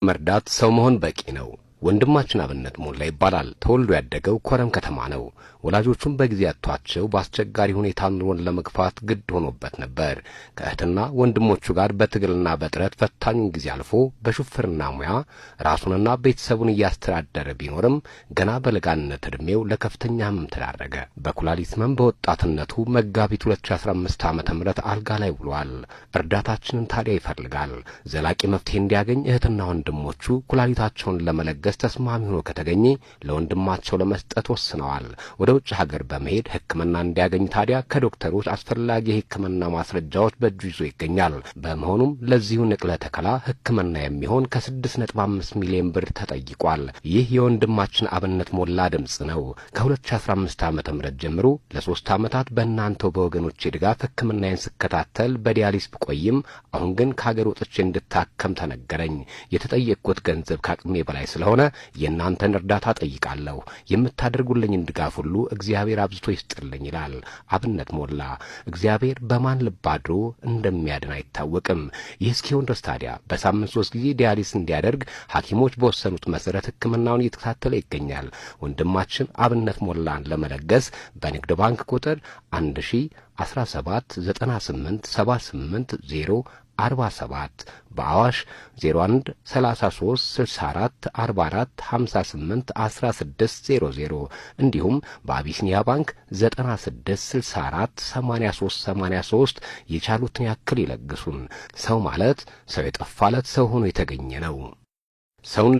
መርዳት ሰው መሆን በቂ ነው። ወንድማችን አብነት ሞላ ይባላል። ተወልዶ ያደገው ኮረም ከተማ ነው። ወላጆቹም በጊዜ ያቷቸው በአስቸጋሪ ሁኔታ ኑሮን ለመግፋት ግድ ሆኖበት ነበር። ከእህትና ወንድሞቹ ጋር በትግልና በጥረት ፈታኙን ጊዜ አልፎ በሹፍርና ሙያ ራሱንና ቤተሰቡን እያስተዳደረ ቢኖርም ገና በለጋነት ዕድሜው ለከፍተኛ ሕመም ተዳረገ። በኩላሊት ሕመም በወጣትነቱ መጋቢት 2015 ዓ.ም አልጋ ላይ ውሏል። እርዳታችንን ታዲያ ይፈልጋል። ዘላቂ መፍትሄ እንዲያገኝ እህትና ወንድሞቹ ኩላሊታቸውን ለመለገስ ተስማሚ ሆኖ ከተገኘ ለወንድማቸው ለመስጠት ወስነዋል። ወደ ውጭ ሀገር በመሄድ ሕክምና እንዲያገኝ ታዲያ ከዶክተሮች አስፈላጊ የሕክምና ማስረጃዎች በእጁ ይዞ ይገኛል። በመሆኑም ለዚሁ ንቅለ ተከላ ሕክምና የሚሆን ከ6.5 ሚሊዮን ብር ተጠይቋል። ይህ የወንድማችን አብነት ሞላ ድምጽ ነው። ከ2015 ዓ.ም ጀምሮ ለ3 ዓመታት በእናንተው በወገኖቼ ድጋፍ ሕክምናዬን ስከታተል በዲያሊስ ብቆይም አሁን ግን ከሀገር ወጥቼ እንድታከም ተነገረኝ። የተጠየቅኩት ገንዘብ ከአቅሜ በላይ ስለሆነ የእናንተን እርዳታ ጠይቃለሁ። የምታደርጉልኝን ድጋፍ ሁሉ እግዚአብሔር አብዝቶ ይስጥልኝ ይላል አብነት ሞላ። እግዚአብሔር በማን ልብ አድሮ እንደሚያድን አይታወቅም። ይህ እስኪሆን ድረስ ታዲያ በሳምንት 3 ጊዜ ዲያሊስ እንዲያደርግ ሐኪሞች በወሰኑት መሰረት ሕክምናውን እየተከታተለ ይገኛል። ወንድማችን አብነት ሞላን ለመለገስ በንግድ ባንክ ቁጥር 1017878047 በአዋሽ 01336444581600 እንዲሁም በአቢሲኒያ ባንክ 96648383 የቻሉትን ያክል ይለግሱን። ሰው ማለት ሰው የጠፋለት ሰው ሆኖ የተገኘ ነው። ሰውን